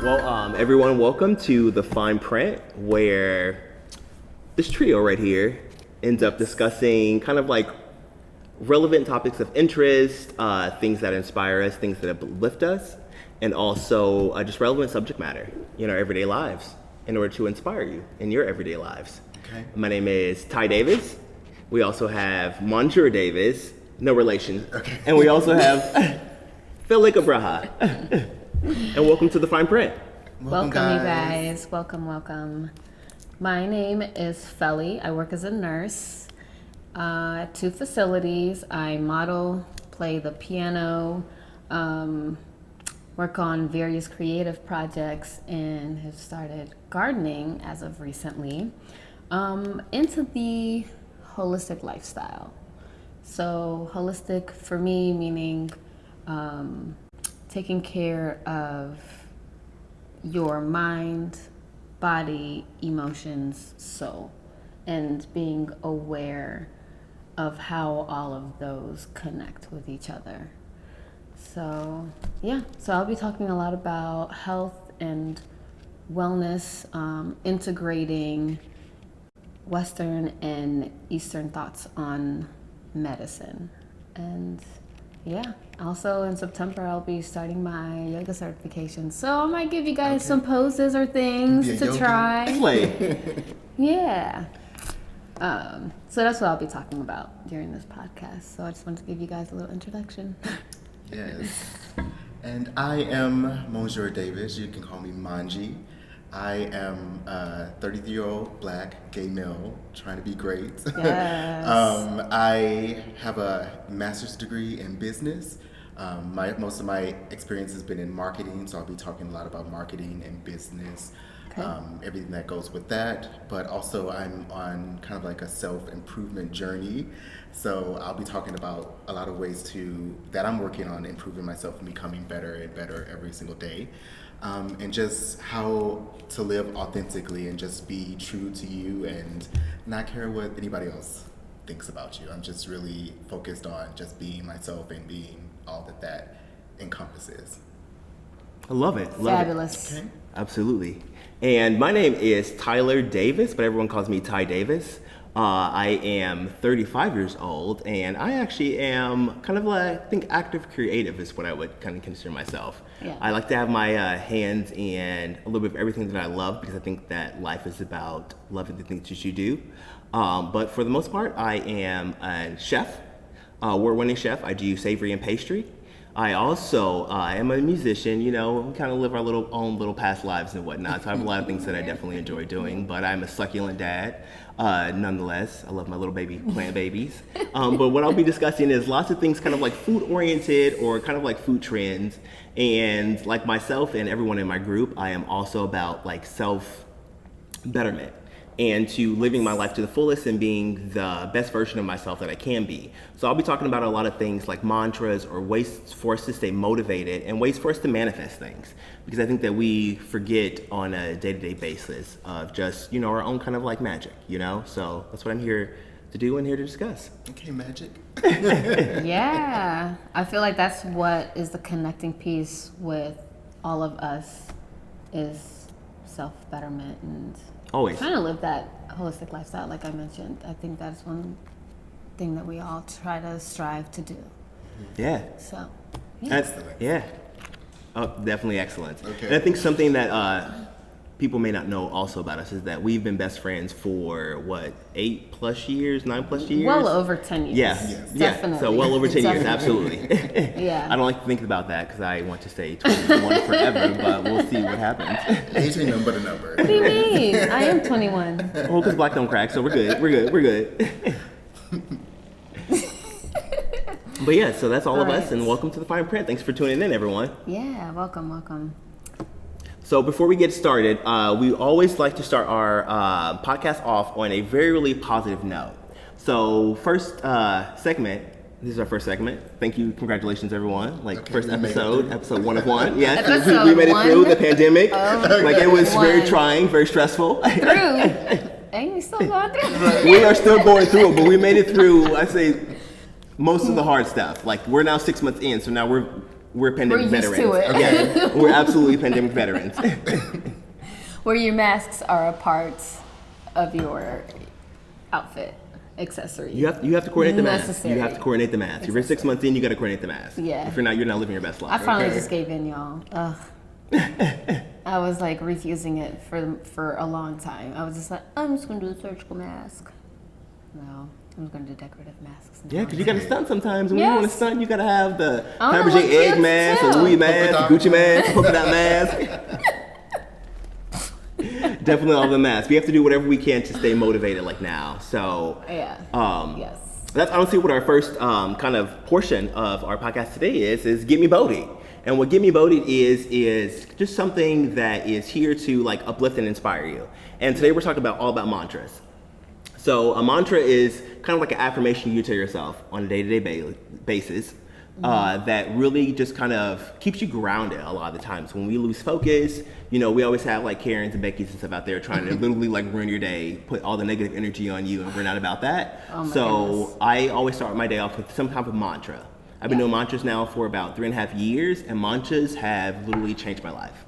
Everyone, welcome to the Fineprint, where this trio right here ends up discussing kind of like relevant topics of interest, things that inspire us, things that uplift us, and also just relevant subject matter in our everyday lives in order to inspire you in your everyday lives. Okay. My name is Ty Davis. We also have Monjur Davis, no relation. Okay. And we also have Philip Abraha. And welcome to the Fineprint. Welcome you guys. Welcome. My name is Feli. I work as a nurse at 2 facilities. I model, play the piano, work on various creative projects, and have started gardening as of recently, into the holistic lifestyle. So holistic for me meaning taking care of your mind, body, emotions, soul, and being aware of how all of those connect with each other. So I'll be talking a lot about health and wellness, integrating Western and Eastern thoughts on medicine. And also in September I'll be starting my yoga certification. So I might give you guys some poses or things to try. Play. Yeah. So that's what I'll be talking about during this podcast. So I just wanted to give you guys a little introduction. Yes. And I am Monjur Davis. You can call me Manji. I am a 33-year-old black gay male trying to be great. Yes. I have a master's degree in business. Most of my experience has been in marketing, so I'll be talking a lot about marketing and business, everything that goes with that. But also I'm on kind of like a self-improvement journey. So I'll be talking about a lot of ways that I'm working on improving myself and becoming better and better every single day. And just how to live authentically and just be true to you and not care what anybody else thinks about you. I'm just really focused on just being myself and being all that encompasses. I love it. Fabulous. Okay. Absolutely. And my name is Tyler Davis, but everyone calls me Ty Davis. I am 35 years old, and I actually am kind of active creative is what I would kind of consider myself. Yeah. I like to have my hands in a little bit of everything that I love because I think that life is about loving the things that you do. But for the most part, I am a chef, award-winning chef. I do savory and pastry. I also am a musician. We kind of live our own little past lives and whatnot. So I have a lot of things that I definitely enjoy doing, but I'm a succulent dad. Nonetheless, I love my little baby plant babies. But what I'll be discussing is lots of things kind of like food oriented or kind of like food trends. And like myself and everyone in my group, I am also about like self betterment and to living my life to the fullest and being the best version of myself that I can be. So I'll be talking about a lot of things like mantras or ways for us to stay motivated and ways for us to manifest things. Because I think that we forget on a day-to-day basis of just, our own kind of like magic, So that's what I'm here to do and here to discuss. Okay, magic. Yeah. I feel like that's what is the connecting piece with all of us is self-betterment and Always. trying to live that holistic lifestyle, like I mentioned. I think that's one thing that we all try to strive to do. Yeah. So, Excellent. Yeah. Oh, definitely excellent. Okay. And I think something that people may not know also about us is that we've been best friends for 8+ years, 9+ years? Well over 10 years. Yeah. Yes. Definitely. So well over 10 years, Definitely. absolutely. Yeah. I don't like to think about that because I want to stay 21 forever, but we'll see what happens. Age ain't nothing but a number. What do you mean? I am 21. Well, because black don't crack, so we're good. But yeah, so that's all of us, and welcome to the Fineprint. Thanks for tuning in, everyone. Yeah, welcome. So before we get started, we always like to start our podcast off on a very, really positive note. So first segment, this is our first segment. Thank you, congratulations, everyone. First episode 1 of 1. Yes, we made it through the pandemic. It was very trying, very stressful. Ain't we still going through? We are still going through it, but we made it through, I say, most of the hard stuff. We're now 6 months in, so now we're we're pandemic We're used veterans. to it. Okay, we're absolutely pandemic veterans. Where your masks are a part of your outfit, accessory. You have to coordinate the mask. Necessary. You have to coordinate the mask. If you're 6 months in, you got to coordinate the mask. Yeah. If you're not living your best life. I finally Okay. just gave in, y'all. Ugh. I was like refusing it for a long time. I was just like, I'm just gonna do a surgical mask. No, I'm just gonna do decorative masks now. Yeah, because you got to stunt sometimes. When you Yes. want to stunt, you got to have the I wanna Fabergé look egg cute, mask, too. a Louis mask, Polka a Gucci dot. mask, polka dot mask. Definitely all the masks. We have to do whatever we can to stay motivated like now. So Yeah. Yes. that's honestly what our first kind of portion of our podcast today is Get Me Bodie. And what Get Me Bodie is just something that is here to like uplift and inspire you. And today we're talking all about mantras. So a mantra is kind of like an affirmation you tell yourself on a day-to-day basis that really just kind of keeps you grounded a lot of the times. When we lose focus, you know, we always have like Karens and Becky's and stuff out there trying to literally like ruin your day, put all the negative energy on you, and we're not about that. Oh my So goodness. I always start my day off with some type of mantra. I've been doing mantras now for about 3.5 years, and mantras have literally changed my life.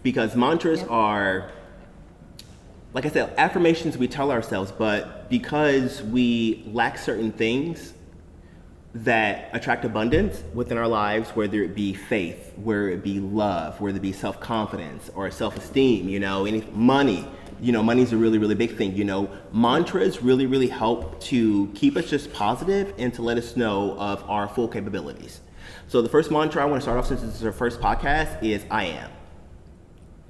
Because mantras are, like I said, affirmations we tell ourselves, but because we lack certain things that attract abundance within our lives, whether it be faith, whether it be love, whether it be self-confidence or self-esteem, you know, any money. You know, money's a really, really big thing. You know, mantras really, really help to keep us just positive and to let us know of our full capabilities. So the first mantra I want to start off, since this is our first podcast, is I am.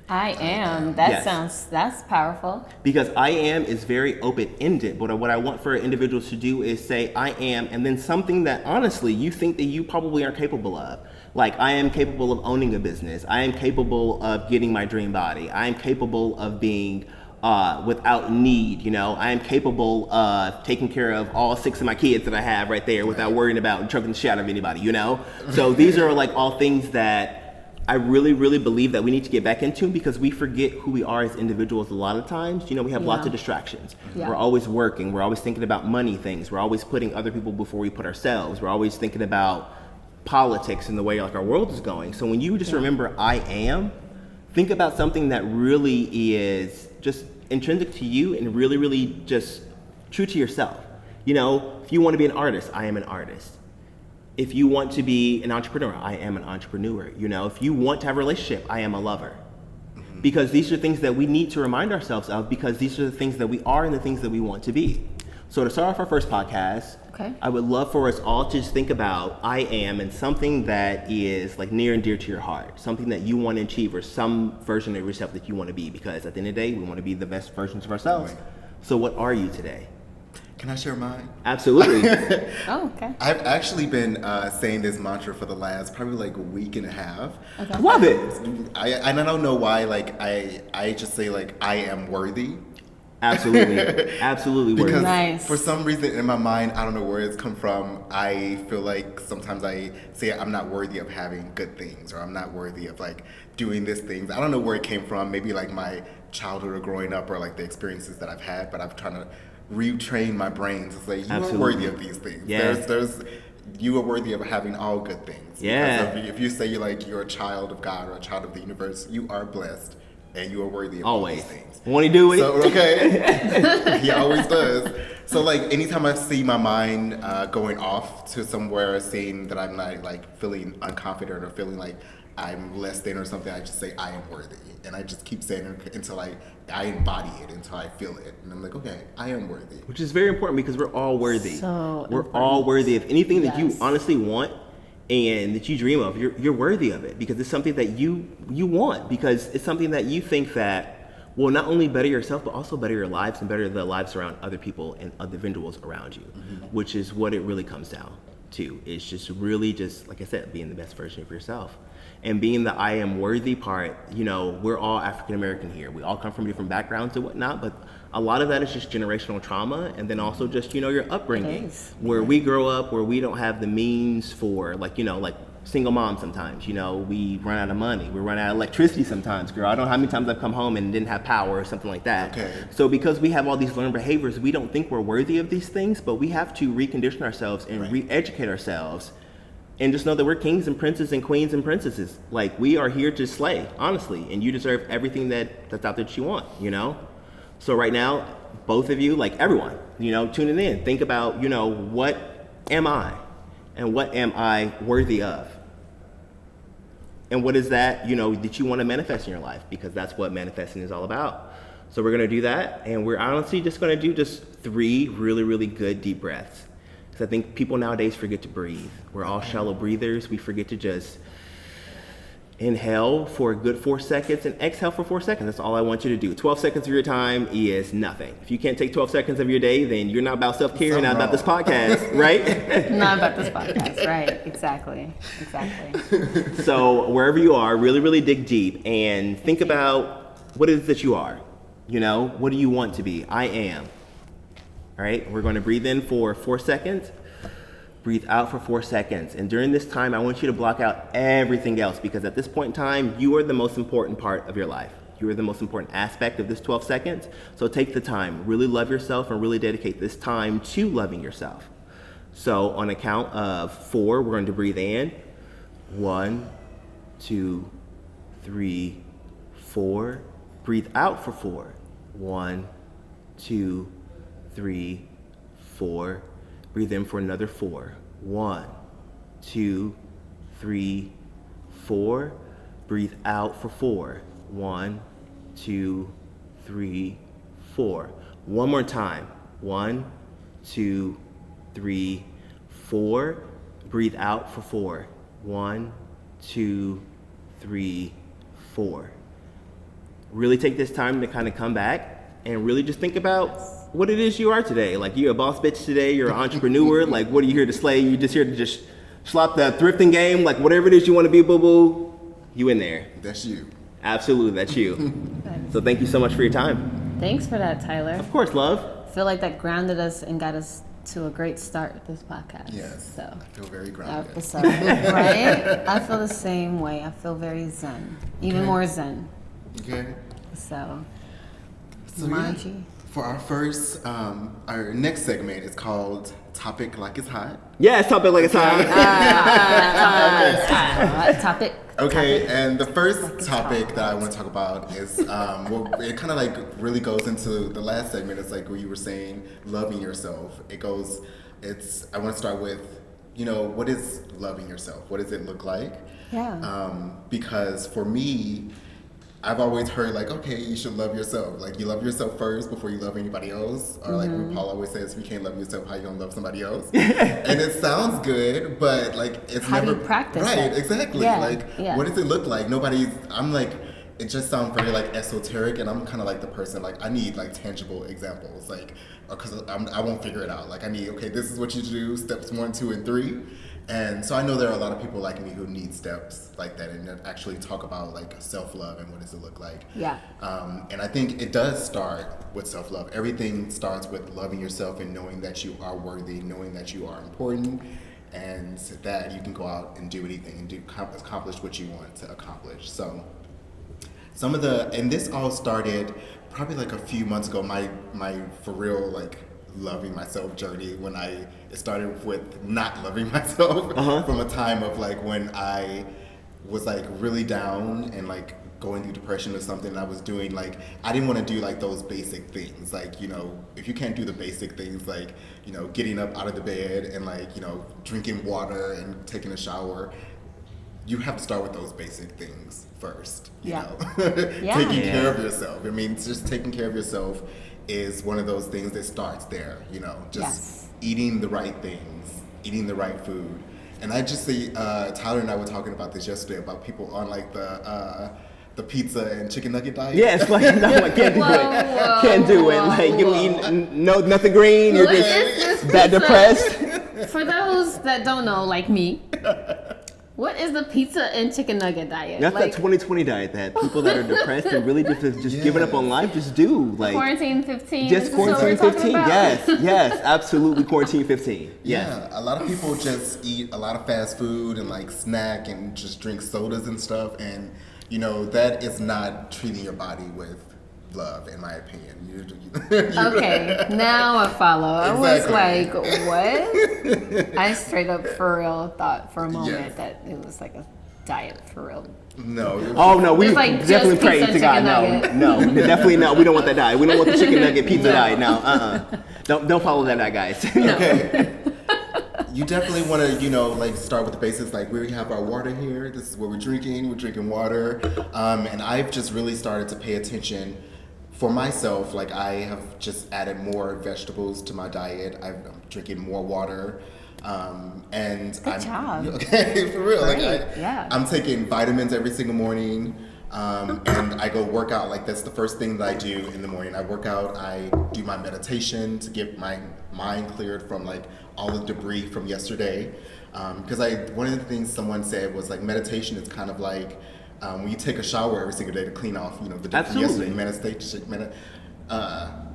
I am. That Yes. that's powerful. Because I am is very open-ended, but what I want for individuals to do is say I am, and then something that honestly you think that you probably aren't capable of. Like, I am capable of owning a business. I am capable of getting my dream body. I am capable of being without need, you know. I am capable of taking care of all 6 of my kids that I have right there without worrying about choking the shit out of anybody, you know. So these are like all things that I really, really believe that we need to get back into, because we forget who we are as individuals a lot of times. You know, we have lots of distractions. Yeah. We're always working. We're always thinking about money things. We're always putting other people before we put ourselves. We're always thinking about politics and the way like our world is going. So when you just remember I am, think about something that really is just intrinsic to you and really, really just true to yourself. You know, if you want to be an artist, I am an artist. If you want to be an entrepreneur, I am an entrepreneur. You know, if you want to have a relationship, I am a lover. Because these are things that we need to remind ourselves of, because these are the things that we are and the things that we want to be. So to start off our first podcast, I would love for us all to just think about I am and something that is like near and dear to your heart, something that you want to achieve, or some version of yourself that you want to be, because at the end of the day, we want to be the best versions of ourselves. So what are you today? Can I share mine? Absolutely. Oh, okay. I've actually been saying this mantra for the last probably like a week and a half. Okay. Love it. I don't know why, like I just say like I am worthy. Absolutely. Absolutely worthy. Because Nice. for some reason in my mind, I don't know where it's come from, I feel like sometimes I say I'm not worthy of having good things, or I'm not worthy of like doing this things. I don't know where it came from, maybe like my childhood or growing up, or like the experiences that I've had, but I'm trying to retrain my brain to say you Absolutely. are worthy of these things. Yeah. There's you are worthy of having all good things. Yeah. Because if you say you're a child of God or a child of the universe, you are blessed and you are worthy of all Always. these things. Want to do it? So, okay. He always does. So, like, anytime I see my mind going off to somewhere, seeing that I'm not, like, feeling unconfident or feeling like I'm less than or something, I just say, I am worthy. And I just keep saying it until I embody it, until I feel it. And I'm like, okay, I am worthy. Which is very important, because we're all worthy. So we're important. all worthy of anything that you Yes. honestly want and that you dream of. You're worthy of it, because it's something that you want, because it's something that you think that will not only better yourself, but also better your lives and better the lives around other people and other individuals around you, which is what it really comes down to. It's just really just, like I said, being the best version of yourself. And being the I am worthy part, you know, we're all African American here. We all come from different backgrounds and whatnot, but a lot of that is just generational trauma, and then also just, you know, your upbringing. It is. Where we grow up, where we don't have the means for, like, you know, like single moms sometimes, you know, we run out of money. We run out of electricity sometimes, girl. I don't know how many times I've come home and didn't have power or something like that. Okay. So because we have all these learned behaviors, we don't think we're worthy of these things, but we have to recondition ourselves and re-educate ourselves And just know that we're kings and princes and queens and princesses. Like, we are here to slay, honestly. And you deserve everything that's out there that you want, you know? So right now, both of you, like everyone, you know, tuning in, think about, you know, what am I? And what am I worthy of? And what is that, you know, that you want to manifest in your life? Because that's what manifesting is all about. So we're going to do that. And we're honestly just going to do just 3 really, really good deep breaths. Because I think people nowadays forget to breathe. We're all shallow breathers. We forget to just inhale for a good 4 seconds and exhale for 4 seconds. That's all I want you to do. 12 seconds of your time is nothing. If you can't take 12 seconds of your day, then you're not about self-care, you're not about this podcast, right? Not about this podcast, right? Exactly. So wherever you are, really, really dig deep and think about what it is that you are. You know, what do you want to be? I am. All right, we're going to breathe in for 4 seconds, breathe out for 4 seconds. And during this time, I want you to block out everything else, because at this point in time, you are the most important part of your life. You are the most important aspect of this 12 seconds. So take the time, really love yourself, and really dedicate this time to loving yourself. So on a count of 4, we're going to breathe in. 1, 2, 3, 4. Breathe out for 4. 1, 2, 3, 4. Breathe in for another 4. 1, 2, 3, 4. Breathe out for 4. 1, 2, 3, 4. One more time. 1, 2, 3, 4. Breathe out for 4. 1, 2, 3, 4. Really take this time to kind of come back and really just think about what it is you are today. Like, you're a boss bitch today, you're an entrepreneur. Like, what are you here to slay? You're just here to just slop the thrifting game. Like, whatever it is you want to be, boo-boo, you in there. That's you. Absolutely, that's you. So thank you so much for your time. Thanks for that, Tyler. Of course, love. I feel like that grounded us and got us to a great start with this podcast. Yes. So I feel very grounded. episode, right? I feel the same way. I feel very zen, even more zen. Okay. So So Manji. for our next segment is called Topic Like It's Hot. Yeah, it's topic like it's hot. Topic. Okay, and the first topic that I want to talk about is, well, it kind of like really goes into the last segment. It's like where you were saying loving yourself. I want to start with, you know, what is loving yourself? What does it look like? Yeah. Because for me, I've always heard like, okay, you should love yourself. Like, you love yourself first before you love anybody else. Or like RuPaul always says, if you can't love yourself, how you gonna love somebody else? And it sounds good, but like it's How do never you practice right. it? Exactly. Yeah, Like, yeah. what does it look like? I'm like, it just sounds very like esoteric, and I'm kind of like the person like I need like tangible examples, like, because I won't figure it out. Like, I need, okay, this is what you do, steps 1, 2, and 3. And so I know there are a lot of people like me who need steps like that and that actually talk about like self-love and what does it look like. Yeah. And I think it does start with self-love. Everything starts with loving yourself and knowing that you are worthy, knowing that you are important, and that you can go out and do anything and accomplish what you want to accomplish. So and this all started probably like a few months ago, my for real like loving myself journey, when it started with not loving myself from a time of like when I was like really down and like going through depression or something. And I was doing like, I didn't want to do like those basic things, like, you know, if you can't do the basic things like, you know, getting up out of the bed and like, you know, drinking water and taking a shower, you have to start with those basic things first, you know. Taking care of yourself. I mean, it's just taking care of yourself is one of those things that starts there, you know, just eating the right things, eating the right food. And I just see, Tyler and I were talking about this yesterday, about people on like the pizza and chicken nugget diet. Yeah, it's like, no, I can't do it. Can't do it. Like, you don't eat nothing green, you're just that depressed. For those that don't know, like me, what is the pizza and chicken nugget diet? That's like, that 2020 diet that people that are depressed and really just giving up on life just do. Like, quarantine 15. Just quarantine 15. Yes, absolutely quarantine 15. Yes. Yeah, a lot of people just eat a lot of fast food and like snack and just drink sodas and stuff, and you know that is not treating your body with love, in my opinion. Okay, now I follow. I was Exactly. like, what? I straight up for real thought for a moment Yes. that it was like a diet for real. No. Oh no, we It's like definitely just pray pizza to God. chicken No, nugget. no, definitely no. We don't want that diet. We don't want the chicken nugget pizza diet. No, don't follow that diet, guys. Okay. You definitely want to, like start with the basics. Like we have our water here. This is what we're drinking. We're drinking water. And I've just really started to pay attention for myself. Like I have just added more vegetables to my diet. I'm drinking more water. And Good job. Okay, for real. Great, Like yeah. I'm taking vitamins every single morning. And I go work out. Like that's the first thing that I do in the morning. I work out. I do my meditation to get my mind cleared from like all the debris from yesterday. Because one of the things someone said was like meditation is kind of like when you take a shower every single day to clean off, the debris from Absolutely. yesterday.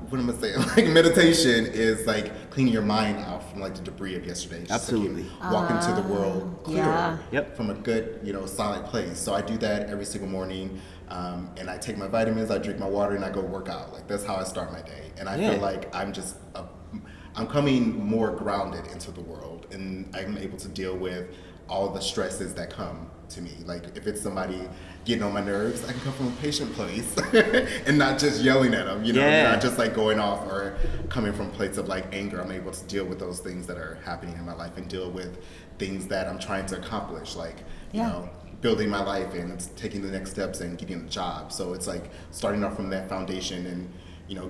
What am I saying? Like meditation is like cleaning your mind out from like the debris of yesterday. Just so you can Absolutely. walk into the world clearer. Yeah. Yep. From a good, solid place. So I do that every single morning, and I take my vitamins, I drink my water, and I go work out. Like that's how I start my day, and I Yeah. feel like I'm coming more grounded into the world, and I'm able to deal with all the stresses that come to me. Like if it's somebody getting on my nerves, I can come from a patient place and not just yelling at them, Yeah. not just like going off or coming from a place of like anger. I'm able to deal with those things that are happening in my life and deal with things that I'm trying to accomplish, like, building my life and taking the next steps and getting a job. So it's like starting off from that foundation and,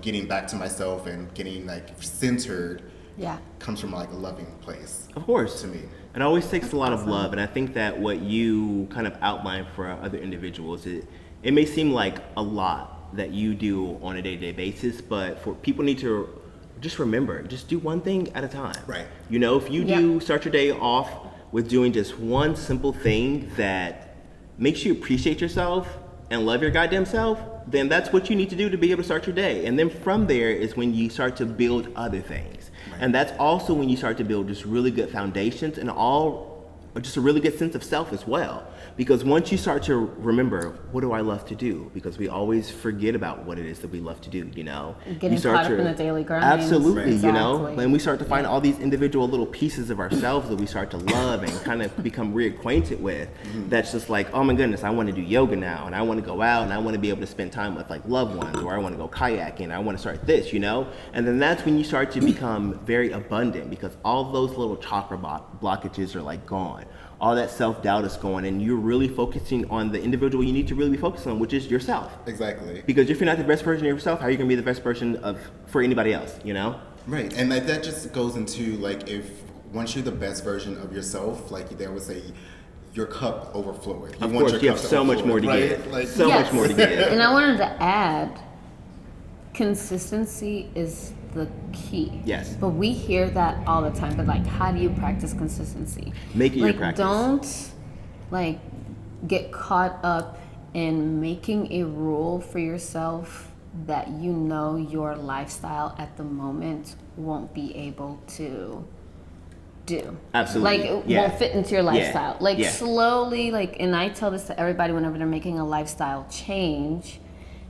getting back to myself and getting like centered Yeah. comes from like a loving place. Of course. To me. It always takes a lot of love, and I think that what you kind of outline for other individuals, it may seem like a lot that you do on a day-to-day basis, but for people need to just remember, just do one thing at a time. Right. If you start your day off with doing just one simple thing that makes you appreciate yourself and love your goddamn self, then that's what you need to do to be able to start your day. And then from there is when you start to build other things. Right. And that's also when you start to build just really good foundations and just a really good sense of self as well. Because once you start to remember, what do I love to do? Because we always forget about what it is that we love to do, Getting You start caught up in the daily grind. Absolutely, Exactly. and we start to find all these individual little pieces of ourselves that we start to love and kind of become reacquainted with. That's just like, oh my goodness, I want to do yoga now, and I want to go out, and I want to be able to spend time with like loved ones, or I want to go kayaking, I want to start this, And then that's when you start to become very abundant, because all those little chakra blockages are like gone. All that self-doubt is gone, and you're really focusing on the individual you need to really be focused on, which is yourself. Exactly. Because if you're not the best version of yourself, how are you going to be the best person for anybody else, Right, and like that just goes into like once you're the best version of yourself, like they would say, your cup overflowing. Of course, you have so much more to give. Like, So much more to give. And I wanted to add, consistency is the key. Yes. But we hear that all the time. But like, how do you practice consistency? Make it your like, practice. Don't like get caught up in making a rule for yourself that your lifestyle at the moment won't be able to do. Absolutely. Like it Yeah. won't fit into your lifestyle. Like Yeah. slowly, and I tell this to everybody whenever they're making a lifestyle change,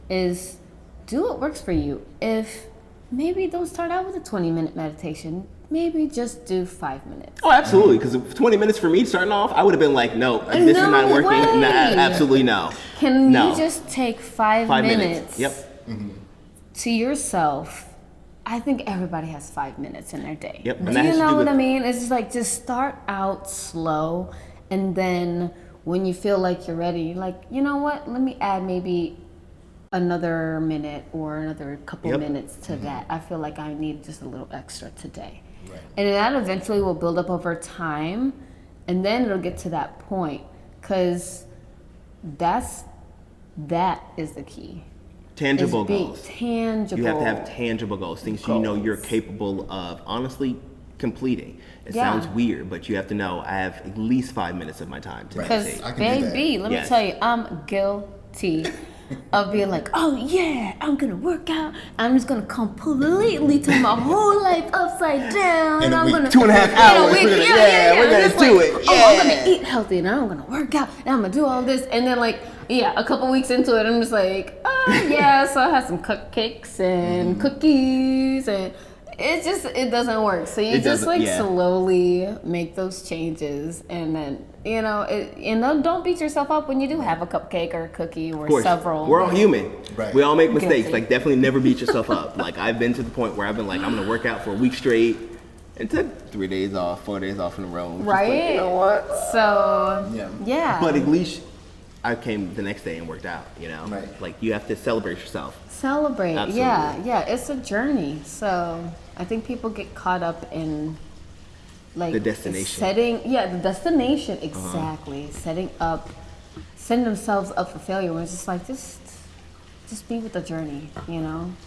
is do what works for you. If maybe don't start out with a 20-minute meditation, maybe just do 5 minutes. Oh, absolutely. Because 20 minutes for me starting off, I would have been like, no, this is No not working. way. No, absolutely no. Can No. you just take 5 5 minutes Yep. to yourself? I think everybody has 5 minutes in their day. Yep, and Do that you has to know do what with- I mean? It's just like, just start out slow, and then when you feel like you're ready, like, you know what? Let me add maybe another minute or another couple Yep. minutes to that. I feel like I need just a little extra today. Right. And that eventually will build up over time, and then it'll get to that point, because that is the key. Tangible Is being goals. tangible. You have to have tangible goals, things you know you're capable of honestly completing. It Yeah. sounds weird, but you have to know I have at least 5 minutes of my time to Right. Because meditate. I can do that. baby, let me Yes. tell you, I'm guilty of being like, oh yeah, I'm gonna work out. I'm just gonna completely turn my whole life upside down. In a I'm week. gonna 2.5 in a hours, week, we're gonna yeah. do And it. it's like, Yeah. oh, I'm gonna eat healthy and I'm gonna work out and I'm gonna do all this, and then like yeah, a couple weeks into it, I'm just like, yeah, so I had some cupcakes and cookies, and it doesn't work. So you just like slowly make those changes, and then don't beat yourself up when you do have a cupcake or a cookie or several. We're all human. Right. We all make mistakes. Like, definitely never beat yourself up. Like, I've been to the point where I've been like, I'm gonna work out for a week straight, and took 3 days off, 4 days off in a row. Right. Like, you know what? So yeah. But at least I came the next day and worked out. Right. Like, you have to celebrate yourself. Celebrate. Absolutely. Yeah. It's a journey. So I think people get caught up in like The destination. The destination, exactly. Setting themselves up for failure when it's just like just be with the journey,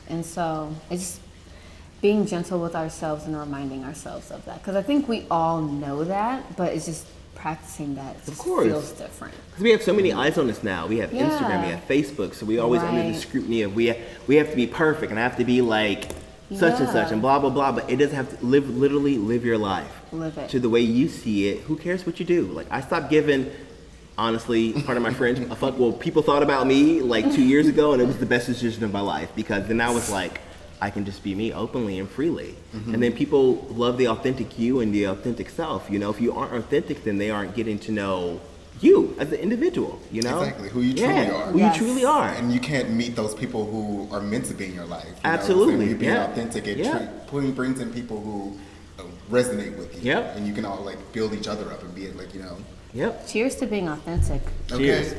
And so it's just being gentle with ourselves and reminding ourselves of that, because I think we all know that, but it's just practicing that just feels different. Because we have so many eyes on us now. We have Instagram, we have Facebook, so we always under the scrutiny of we have to be perfect, and I have to be like such and such and blah blah blah. But it doesn't have to literally live your life. Live it to the way you see it. Who cares what you do? Like, I stopped giving, honestly, part of my friends, a fuck what people thought about me like 2 years ago, and it was the best decision of my life, because then I was like, I can just be me openly and freely. And then people love the authentic you and the authentic self. If you aren't authentic, then they aren't getting to know you as an individual, Exactly, who you truly are. Who you truly are. And you can't meet those people who are meant to be in your life. Absolutely. So being authentic, it brings in people who resonate with you. Yep. And you can all like build each other up and be like, Yep. Cheers to being authentic. Cheers.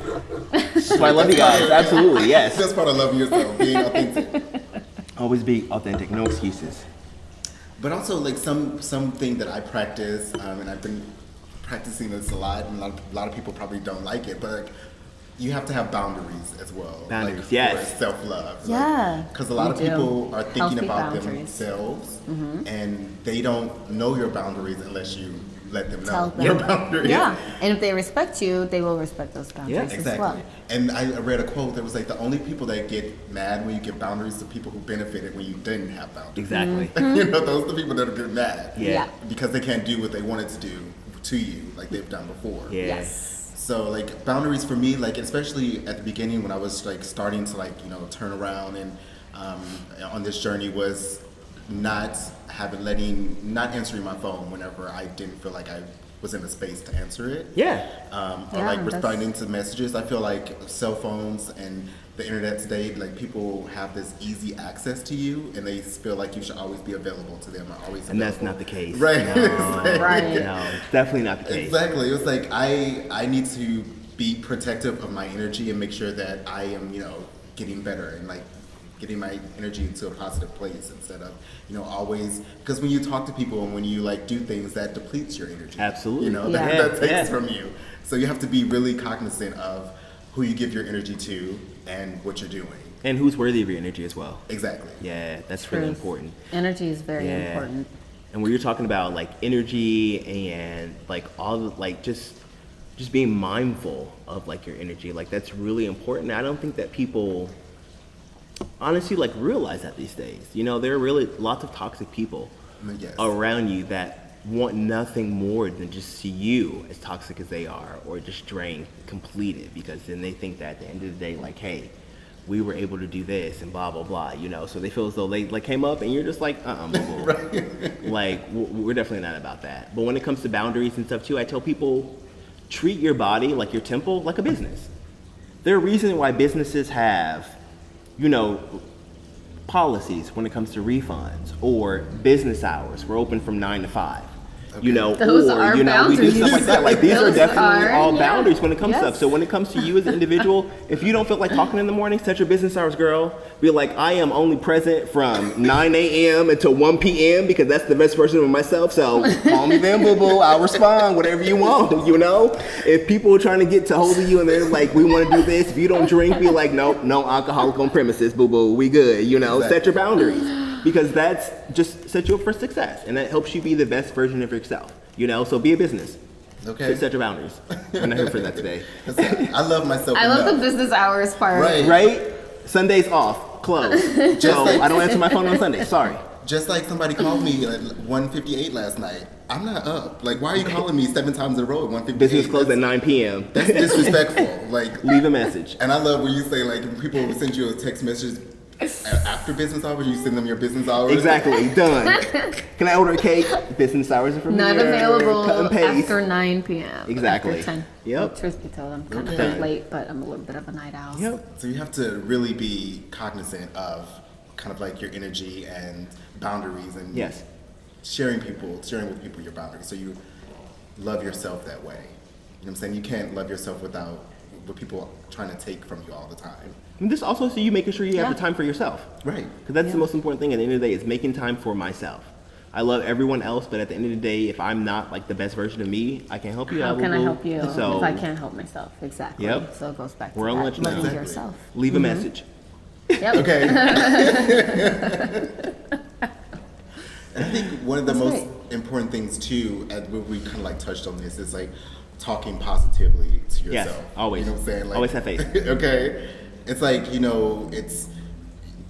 That's why I love you guys. Absolutely, yes. That's part of loving yourself, being authentic. Always be authentic, no excuses. But also, like, something that I practice, and I've been practicing this a lot, and a lot of people probably don't like it, but like, you have to have boundaries as well. Boundaries, like, yes. For self-love. Yeah. Because a lot of people are thinking Healthy about boundaries. themselves, and they don't know your boundaries unless you let them Tell know them. your boundaries. Yeah, and if they respect you, they will respect those boundaries Exactly. as well. And I read a quote that was like, the only people that get mad when you give boundaries to people who benefited when you didn't have boundaries. Exactly. Those are the people that are get mad. Yeah. Because they can't do what they wanted to do to you like they've done before. Yeah. Yes. So like boundaries for me, like especially at the beginning when I was like starting to turn around and on this journey, was not answering my phone whenever I didn't feel like I was in a space to answer it. Yeah. Or like responding to messages. I feel like cell phones and the internet today, like people have this easy access to you, and they feel like you should always be available to them or always. And available. that's not the case. Right. No, Right. no, definitely not the case. Exactly. It was like I need to be protective of my energy and make sure that I am, getting better and like getting my energy into a positive place instead of, always, because when you talk to people and when you like do things, that depletes your energy. Absolutely. That takes from you. So you have to be really cognizant of who you give your energy to and what you're doing. And who's worthy of your energy as well. Exactly. Yeah, that's really important. Energy is very important. And when you're talking about like energy and like all the like just being mindful of like your energy, like that's really important. I don't think that people honestly like realize that these days. There are really lots of toxic people around you that want nothing more than just see you as toxic as they are, or just drained, completed, because then they think that at the end of the day, like, hey, we were able to do this and blah blah blah, so they feel as though they like came up and you're just like boo-boo. Right. Like we're definitely not about that. But when it comes to boundaries and stuff too, I tell people, treat your body, like your temple, like a business. There are reasons why businesses have policies when it comes to refunds, or business hours. We're open from 9 to 5. Those are we do boundaries. stuff like that. Like these are Those definitely are, all yeah. boundaries when it comes to Yes. stuff. So when it comes to you as an individual, if you don't feel like talking in the morning, set your business hours, girl. Be like, I am only present from 9 a.m. until 1 p.m. because that's the best version of myself. So call me then, boo boo. I'll respond, whatever you want. If people are trying to get to hold of you and they're like, we want to do this. If you don't drink, be like, nope, no alcoholic on premises, boo boo. We good. Exactly. Set your boundaries. Because that's just set you up for success, and that helps you be the best version of yourself. So be a business. Okay. Set your boundaries. I'm not here for that today. I love myself. I love enough. the business hours part. Right. Right? Sundays off, closed. So like- I don't answer my phone on Sundays. Sorry. Just like somebody called me at 1:58 last night. I'm not up. Like, why are you calling me 7 times in a row at 1:58? Business closed at 9 p.m. That's disrespectful. Like, Leave a message. and I love when you say, like, when people send you a text message after business hours, you send them your business hours. Exactly. Done. Can I order a cake? Business hours are from Not here. available Cut and paste. after 9 p.m. Exactly. After 10. Yep. Well, truth be told, I'm kind Okay. of late, but I'm a little bit of a night owl. Yep. So you have to really be cognizant of kind of like your energy and boundaries and Yes. sharing with people your boundaries. So you love yourself that way. You know what I'm saying? You can't love yourself without what people trying to take from you all the time. And this also so you making sure you have Yeah. the time for yourself. Right. Because that's the most important thing at the end of the day is making time for myself. I love everyone else, but at the end of the day, if I'm not like the best version of me, I can't help you. How can I help you So if I can't help myself? Exactly. Yep. So it goes back to We're on that, lunch now. loving Exactly. yourself. leave a message. Yep. Okay. And I think one of the That's most right. important things too, as we kind of like touched on this, is like talking positively to Yes, yourself. always. You know what I'm saying? Like, Always have faith. Okay. It's like, you know,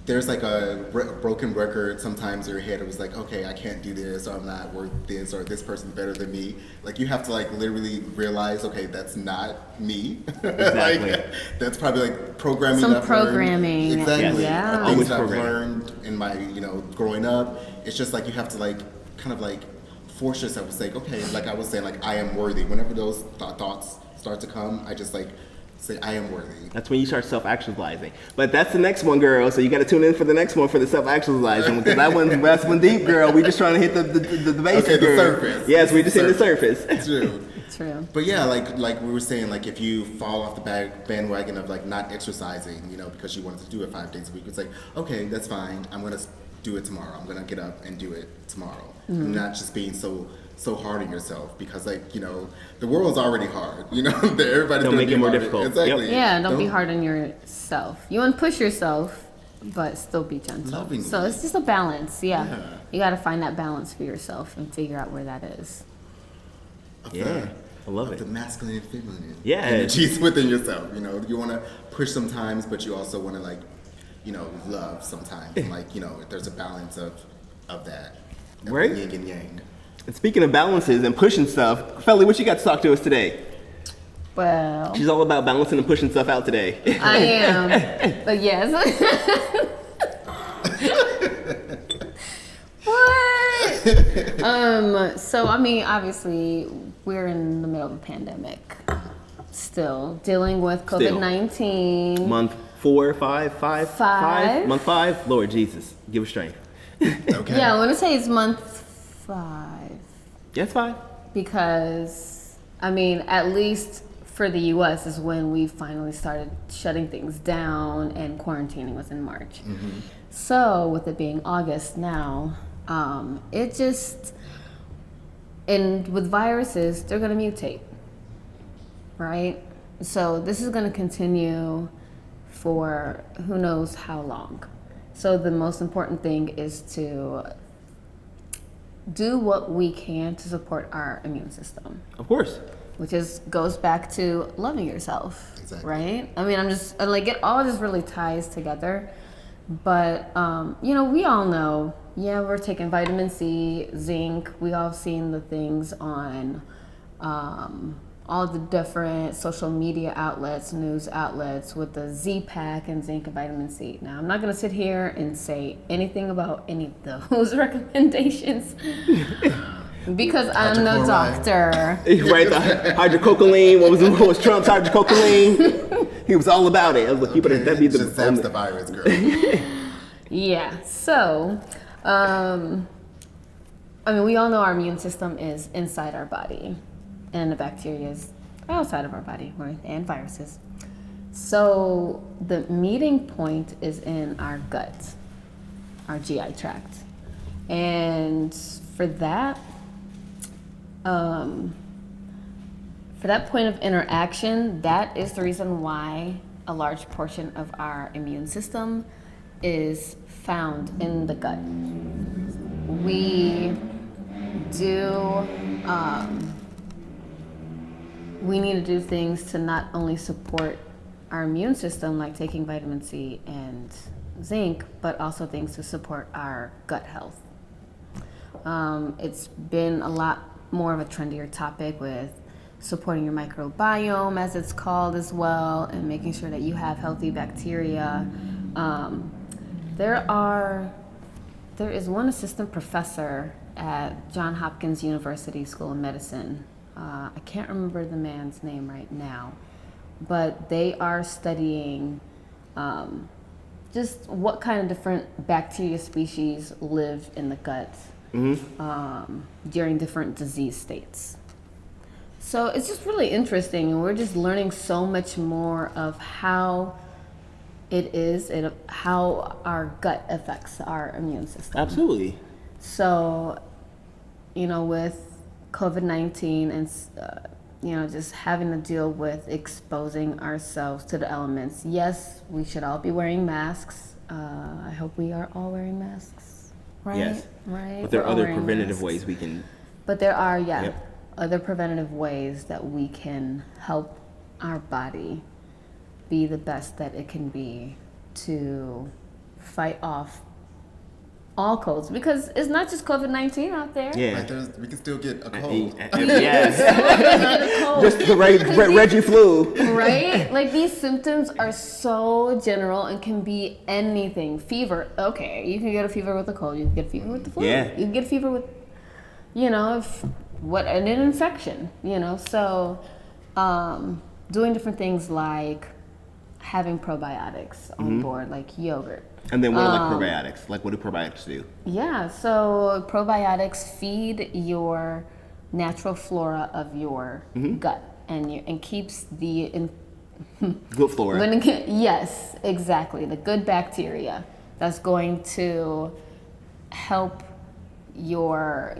there's like a broken record sometimes in your head. It was like, okay, I can't do this, or I'm not worth this, or this person's better than me. Like, you have to like literally realize, okay, that's not me. Exactly. Like, that's probably like programming. Some I've learned. programming. Exactly. Yeah. Things Always that I've programming. learned in my, you know, growing up. It's just like you have to like kind of like force yourself to say, okay, like I was saying, like I am worthy. Whenever those thoughts start to come, I just like say I am worthy. That's when you start self-actualizing. But that's the next one, girl. So you got to tune in for the next one for the self-actualizing because that's one deep, girl. We just trying to hit the basics. Okay, the girl. surface. Yes, we just hit the surface. True. True. But yeah, like we were saying, like if you fall off the bandwagon of like not exercising, you know, because you wanted to do it 5 days a week, it's like, okay, that's fine. I'm gonna do it tomorrow. I'm gonna get up and do it tomorrow. Not just being so hard on yourself because like, you know, the world's already hard. You know, everybody's Don't gonna make be it more hard. difficult. Exactly. Yeah, don't be hard on yourself. You want to push yourself, but still be gentle. Lovingly. So it's just a balance. Yeah. Yeah. You got to find that balance for yourself and figure out where that is. Yeah, I love The it. masculine and feminine Yeah. energies within yourself. You know, you want to push sometimes, but you also want to like, you know, love sometimes. And like, you know, there's a balance of that. Of Right. Yin and yang. And speaking of balances and pushing stuff, Felly, what you got to talk to us today? Well, She's all about balancing and pushing stuff out today. I am. But yes. What? So I mean, obviously, we're in the middle of a pandemic. Still dealing with COVID-19. Month 4, 5. Month 5. Lord Jesus, give us strength. Okay. Yeah, I want to say it's month 5 Yeah, it's 5. because I mean, at least for the U.S. is when we finally started shutting things down and quarantining was in March. So with it being August now, it just and with viruses, they're gonna mutate, right? So this is gonna continue for who knows how long. So the most important thing is to do what we can to support our immune system, Of course. which goes back to loving yourself, Exactly. right? I mean, it all just really ties together. But you know, we all know, yeah, we're taking vitamin C, zinc. We all seen the things on all the different social media outlets, news outlets with the Z pack and zinc and vitamin C. Now, I'm not gonna sit here and say anything about any of those recommendations because I'm no Hydrochloride. doctor. Right, the hydrococaine. What was Trump's hydrococaine? He was all about it. I was like, you better that be the Just zaps the virus, girl. Yeah. So, I mean, we all know our immune system is inside our body, and the bacteria is outside of our body, right? And viruses. So the meeting point is in our gut, our GI tract, and for that point of interaction, that is the reason why a large portion of our immune system is found in the gut. We need to do things to not only support our immune system, like taking vitamin C and zinc, but also things to support our gut health. It's been a lot more of a trendier topic with supporting your microbiome, as it's called as well, and making sure that you have healthy bacteria. There is one assistant professor at Johns Hopkins University School of Medicine. I can't remember the man's name right now, but they are studying just what kind of different bacteria species live in the gut during different disease states. So it's just really interesting, and we're just learning so much more of how how our gut affects our immune system. Absolutely. So, with COVID-19 and, just having to deal with exposing ourselves to the elements. Yes, we should all be wearing masks. I hope we are all wearing masks, right? Yes. Right. But there are We're all other wearing preventative masks. ways we can. But there are, Yep. other preventative ways that we can help our body be the best that it can be to fight off all colds, because it's not just COVID-19 out there. Yeah. Like we can still get a cold. Yes. Just the Reggie flu. Right? Like, these symptoms are so general and can be anything. Fever, okay, you can get a fever with a cold, you can get a fever with the flu. Yeah. You can get a fever with, an infection, So, doing different things like having probiotics on board, like yogurt. And then what are probiotics? Like, what do probiotics do? Yeah, so probiotics feed your natural flora of your gut and keeps the Good flora. yes, exactly, the good bacteria that's going to help your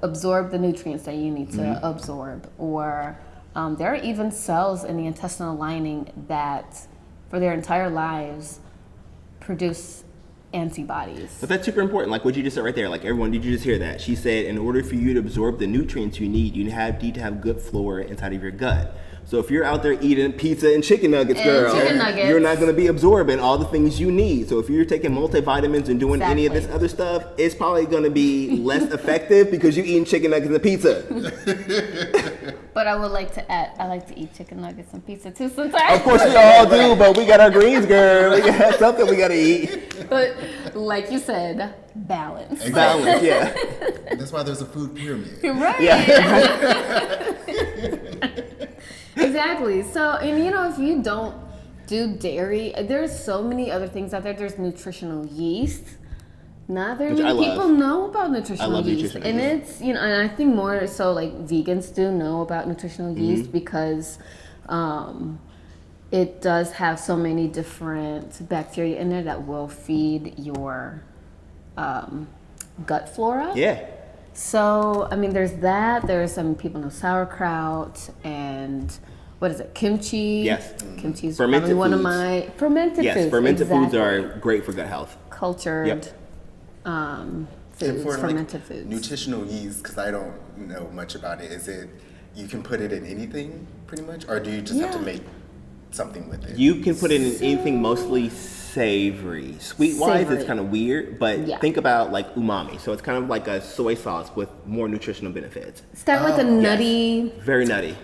absorb the nutrients that you need to absorb. Or there are even cells in the intestinal lining that, for their entire lives, produce antibodies. But that's super important. Like what you just said right there. Like, everyone, did you just hear that? She said, in order for you to absorb the nutrients you need, you need to have good flora inside of your gut. So if you're out there eating pizza and chicken nuggets, girl, you're not going to be absorbing all the things you need. So if you're taking multivitamins and doing any of this other stuff, it's probably going to be less effective because you're eating chicken nuggets and pizza. But I would like to add, I like to eat chicken nuggets and pizza too sometimes. Of course we all do, but we got our greens, girl. We got something we got to eat. But like you said, balance. Exactly. Balance, yeah. That's why there's a food pyramid. Right. Yeah. Exactly. So, and if you don't do dairy, there's so many other things out there. There's nutritional yeast. Not very Which I many love. people know about nutritional love yeast. nutritional And yeast. it's, and I think more so like vegans do know about nutritional yeast because it does have so many different bacteria in there that will feed your gut flora. Yeah. So, I mean, there's that. There's some people know sauerkraut and what is it, kimchi? Yes. Kimchi is Fermented probably one of foods. my fermented Yes, foods. fermented foods exactly. are great for gut health. Cultured Yep. And foods, for fermented foods. nutritional yeast, because I don't know much about it, is it you can put it in anything pretty much, or do you just have to Yeah. make something with it? You can put it in anything mostly savory. Sweet-wise, Savory. it's kind of weird, but Yeah. think about like umami. So it's kind of like a soy sauce with more nutritional benefits. It's got like a nutty, Very nutty.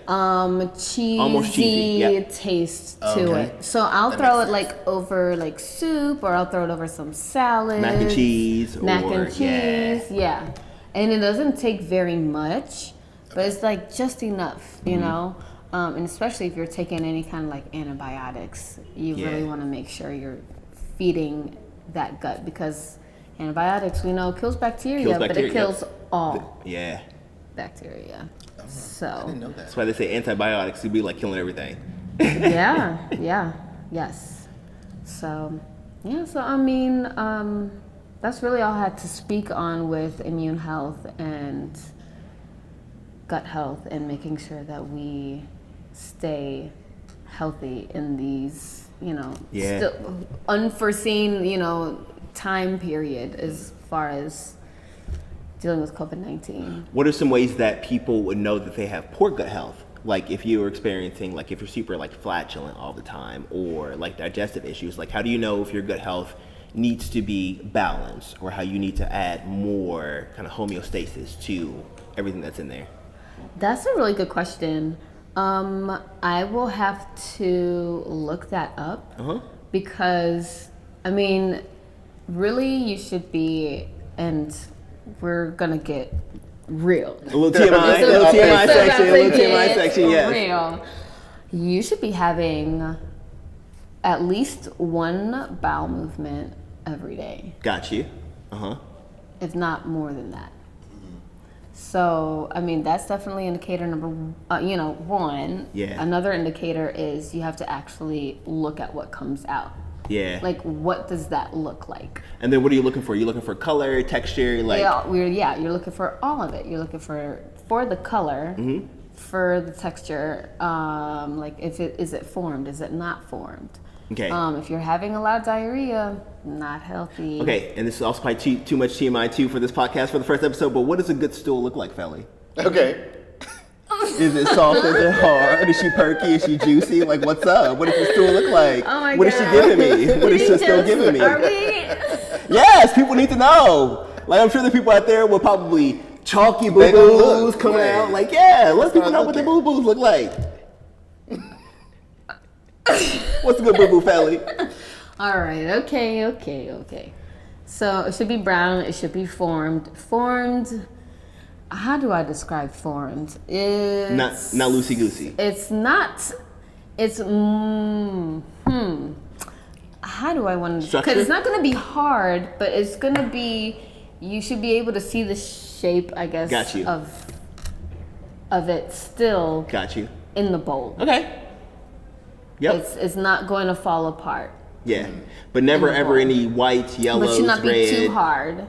cheesy, Almost cheesy, yeah. taste to Okay. it. So I'll That throw it makes like over like soup, or I'll throw it over some salad. Mac and cheese. Mac or, and cheese, yeah. And it doesn't take very much, but it's like just enough, you know? And especially if you're taking any kind of like antibiotics, you really want to make sure you're feeding that gut, because antibiotics, we know, kills bacteria, but it kills all Yeah. bacteria. I So, didn't know that. That's why they say antibiotics would be like killing everything. yes. So, so I mean, that's really all I had to speak on with immune health and gut health, and making sure that we stay healthy in these, still unforeseen, time period as far as dealing with COVID-19. What are some ways that people would know that they have poor gut health? Like if you're experiencing, like if you're super like flatulent all the time, or like digestive issues, like how do you know if your gut health needs to be balanced, or how you need to add more kind of homeostasis to everything that's in there? That's a really good question. I will have to look that up because, I mean, really you should be, and we're gonna get real. A little TMI, a little TMI section, a little TMI section, yes. Real. You should be having at least one bowel movement every day, Got you. if not more than that. So, I mean, that's definitely indicator number, one. Yeah. Another indicator is you have to actually look at what comes out. Yeah. Like, what does that look like? And then what are you looking for? You're looking for color, texture, like. You're looking for all of it. You're looking for the color, for the texture, like is it formed, is it not formed? Okay. If you're having a lot of diarrhea, not healthy. Okay, and this is also probably too much TMI too for this podcast for the first episode, but what does a good stool look like, Felly? Okay. Is it soft? Is it hard? Is she perky? Is she juicy? Like, what's up? What does the stool look like? Oh my What God. is she giving me? What is she still giving me? Are we? Yes, people need to know. Like, I'm sure the people out there will probably chalky They gonna boo-boos look. coming Right. out. Like, yeah, let people what know I'm what the looking. boo-boos look like. What's a good boo-boo, Felly? All right. Okay. So it should be brown. It should be formed. Formed. How do I describe formed? It's Not loosey-goosey. It's not. It's How do I want to? Structure? Because it's not going to be hard, but it's going to be. You should be able to see the shape, I guess, Got you. of it still Got you. in the bowl. Okay. Yep. It's not going to fall apart. Yeah. But never in the ever bowl. any white, yellows, But should not be red. too hard.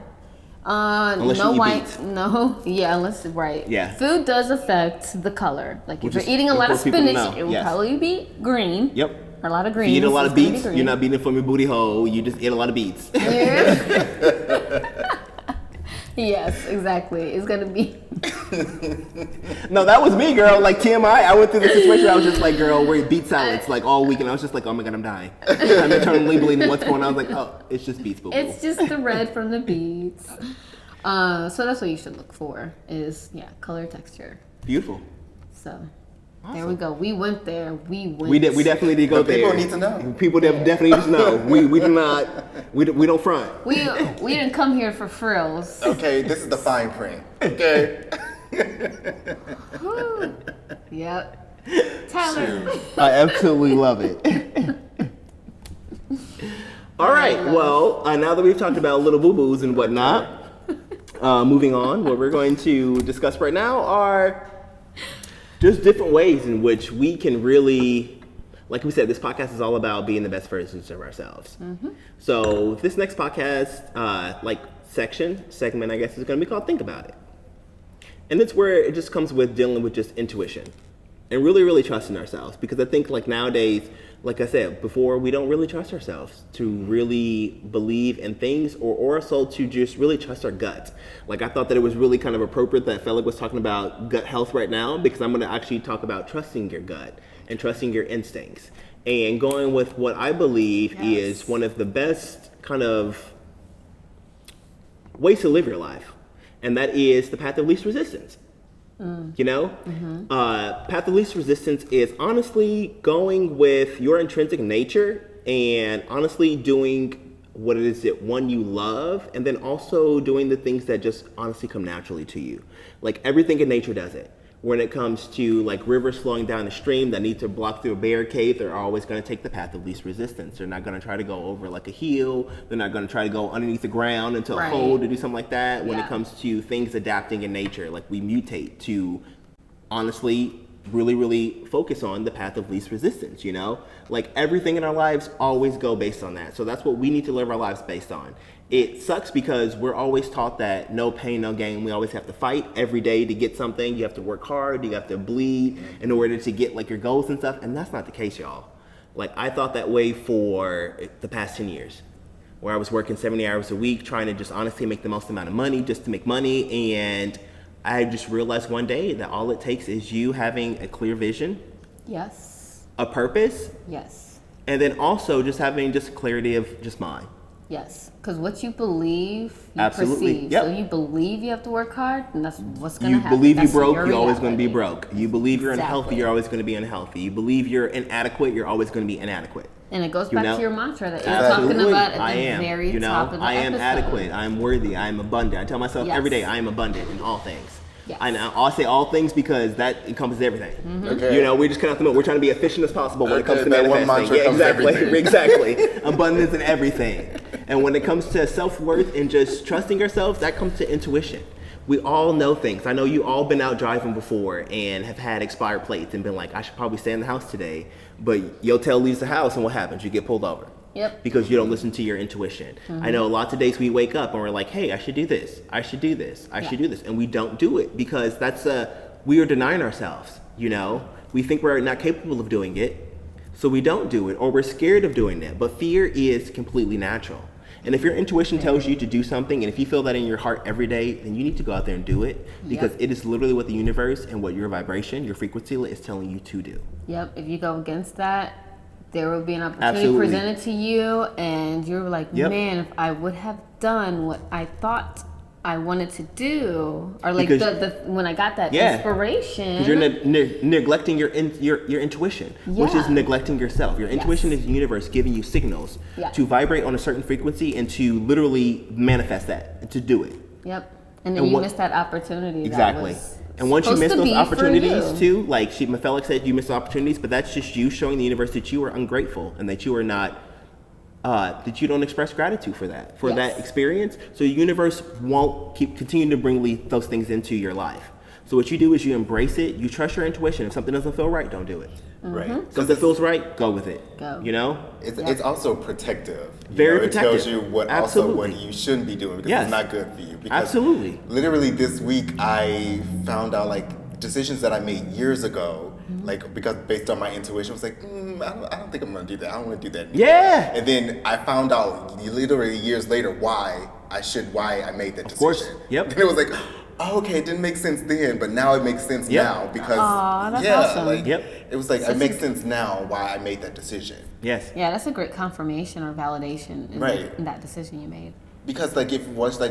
Unless no you eat white, beets. no, yeah, unless right. Yeah. Food does affect the color. Like Which if is you're eating a lot of important people to spinach, know, it will yes. probably be green. Yep. Or a lot of If greens. you eat a lot of it's gonna be beets, green. you're not beating from your booty hole. You just eat a lot of beets. Yeah. Yes, exactly. It's gonna be. No, that was me, girl. Like TMI, I went through the situation. I was just like, girl, we're eating beet salads like all week, and I was just like, oh my god, I'm dying. I'm internally bleeding. What's going on? I was like, oh, it's just beets, boo. It's just the red from the beets. So that's what you should look for. Is color, texture. Beautiful. So. There we go. We went there. We went. We definitely did go But there. people need to know. People definitely need to know. We do not. We don't front. We didn't come here for frills. Okay, this is the fine print. Okay. Woo. Yep. Tyler. I absolutely love it. All right. Well, now that we've talked about little boo boos and whatnot, moving on. What we're going to discuss right now are just different ways in which we can really, like we said, this podcast is all about being the best versions of ourselves. Mm-hmm. So this next podcast, segment, I guess, is going to be called Think About It. And it's where it just comes with dealing with just intuition and really, really trusting ourselves. Because I think like nowadays, like I said before, we don't really trust ourselves to really believe in things or also to just really trust our gut. Like I thought that it was really kind of appropriate that Felix was talking about gut health right now, because I'm going to actually talk about trusting your gut and trusting your instincts and going with what I believe is one of the best kind of ways to live your life. And that is the path of least resistance. You know, path of least resistance is honestly going with your intrinsic nature and honestly doing what it is that one you love, and then also doing the things that just honestly come naturally to you. Like everything in nature does it. When it comes to like rivers flowing down the stream that need to block through a barricade, they're always going to take the path of least resistance. They're not going to try to go over like a hill. They're not going to try to go underneath the ground into a hole to do something like that. When it comes to things adapting in nature, like we mutate to honestly really, really focus on the path of least resistance, you know? Like everything in our lives always go based on that. So that's what we need to live our lives based on. It sucks because we're always taught that no pain, no gain. We always have to fight every day to get something. You have to work hard. You have to bleed in order to get like your goals and stuff. And that's not the case, y'all. Like I thought that way for the past 10 years, where I was working 70 hours a week, trying to just honestly make the most amount of money just to make money. And I just realized one day that all it takes is you having a clear vision, Yes. a purpose, Yes. and then also just having just clarity of just mind. Yes, because what you believe, you Absolutely. perceive. Yep. So you believe you have to work hard, and that's what's going You to happen. believe you That's broke, your you're always going to be reality. broke. You believe you're unhealthy, Exactly. you're always going to be unhealthy. You believe you're inadequate, you're always going to be inadequate. And it goes You back know? to your mantra that you're Absolutely. talking about at I the am. very You know, top of the I am episode. adequate. I am worthy. I am abundant. I tell myself Yes. every day, I am abundant in all things. Yes. And I'll say all things because that encompasses everything. Okay. You know, we just cut out the middle. We're trying to be efficient as possible when it comes to Okay, that one manifesting. mantra covers everything. Exactly. Abundance in everything. And when it comes to self-worth and just trusting ourselves, that comes to intuition. We all know things. I know you all been out driving before and have had expired plates and been like, I should probably stay in the house today. But your tail leaves the house and what happens? You get pulled over. Yep. Because you don't listen to your intuition. I know lots of days we wake up and we're like, hey, I should do this. I should do this. I should do this. And we don't do it because we are denying ourselves, you know? We think we're not capable of doing it, so we don't do it, or we're scared of doing it. But fear is completely natural. And if your intuition tells you to do something, and if you feel that in your heart every day, then you need to go out there and do it because it is literally what the universe and what your vibration, your frequency is telling you to do. Yep. If you go against that, there will be an opportunity Absolutely. presented to you, and you're like, Yep. man, if I would have done what I thought I wanted to do, or like Because- when I got that Yeah. inspiration. Because you're neglecting your intuition, which is Yeah. neglecting yourself. Your intuition is the universe giving you signals Yeah. to vibrate on a certain frequency and to literally manifest that, and to do it. Yep. And then And you what- missed that opportunity. Exactly. That was And once you supposed miss to those be for opportunities you. too, like Mafelic said, you miss opportunities, but that's just you showing the universe that you are ungrateful and that you are not, that you don't express gratitude for that, Yes. that experience. So the universe won't continue to bring those things into your life. So what you do is you embrace it, you trust your intuition. If something doesn't feel right, don't do it. Right. Something feels right, go with it. Go. You know? It's also protective. Very It tells protective. you what Absolutely. you shouldn't be doing because Yes. it's not good for you. Because Absolutely. Literally this week I found out like decisions that I made years ago, like because based on my intuition, I was like, I don't think I'm gonna do that. I don't want to do that anymore. Yeah. And then I found out literally years later why I made that decision. course. Yep. And it was like, oh, okay, it didn't make sense then, but now it makes sense Yep. now because Aw, that's yeah, awesome. like Yep. it was like Such it a- makes sense now why I made that decision. Yes. Yeah, that's a great confirmation or validation in, Right. in that decision you made. Because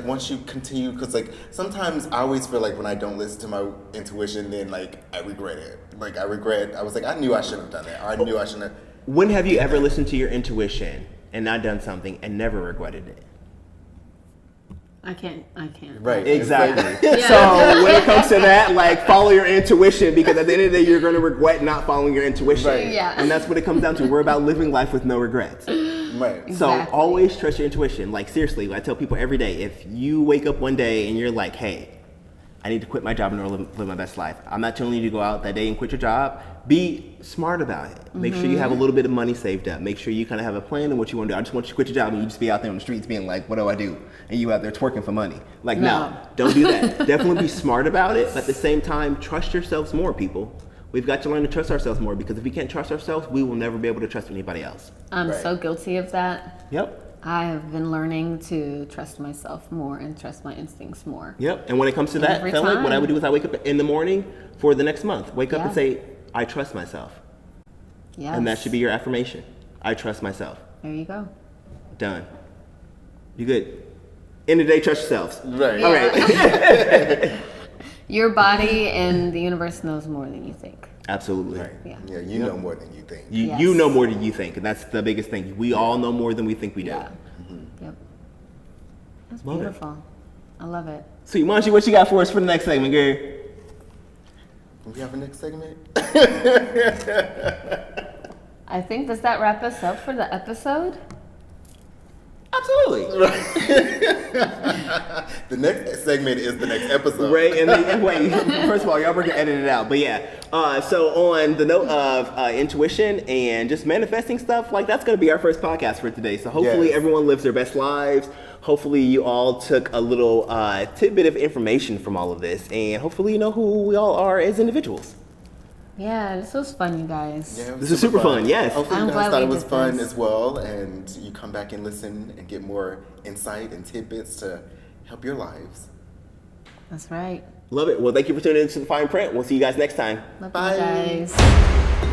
once you continue, because like sometimes I always feel like when I don't listen to my intuition, then like I regret it. Like I was like I knew I shouldn't have done that. Or I knew I shouldn't have. When have you ever listened to your intuition and not done something and never regretted it? I can't. Right. Exactly. Yeah. So when it comes to that, like follow your intuition because at the end of the day, you're going to regret not following your intuition. Right. Yeah. And that's what it comes down to. We're about living life with no regrets. Right. So Exactly. always trust your intuition. Like seriously, I tell people every day, if you wake up one day and you're like, hey, I need to quit my job in order to live my best life. I'm not telling you to go out that day and quit your job. Be smart about it. Make sure you have a little bit of money saved up. Make sure you kind of have a plan on what you want to do. I just want you to quit your job and you just be out there on the streets being like, what do I do? And you out there twerking for money. Like, no, don't do that. Definitely be smart about it. But at the same time, trust yourselves more, people. We've got to learn to trust ourselves more because if we can't trust ourselves, we will never be able to trust anybody else. I'm Right. so guilty of that. Yep. I have been learning to trust myself more and trust my instincts more. Yep. And when it comes to that, Every fella, what I time. would do is I wake up in the morning for the next month. Wake up and Yeah. say, I trust myself. Yes. And that should be your affirmation. I trust myself. There you go. Done. You good. End of the day, trust yourselves. Right. All right. Your body and the universe knows more than you think. Absolutely. Right. Yeah. Yeah. You know more than you think. You Yes. know more than you think, and that's the biggest thing. We all know more than we think we do. Yeah. Yep. That's Love it. beautiful. I love it. Sweet Manchi, what you got for us for the next segment, girl? Do we have a next segment? I think, does that wrap us up for the episode? Absolutely. The next segment is the next episode. Right, and then, wait, first of all, y'all can edit it out. But yeah, so on the note of intuition and just manifesting stuff, like that's going to be our first podcast for today. So hopefully Yes. everyone lives their best lives. Hopefully you all took a little tidbit of information from all of this. And hopefully you know who we all are as individuals. Yeah, this was fun, you guys. Yeah, it was This is super fun, yes. Hopefully I'm you glad guys thought we it was did fun this. as well, and you come back and listen and get more insight and tidbits to help your lives. That's right. Love it. Well, thank you for tuning in to the Fine Print. We'll see you guys next time. Love Bye. you guys.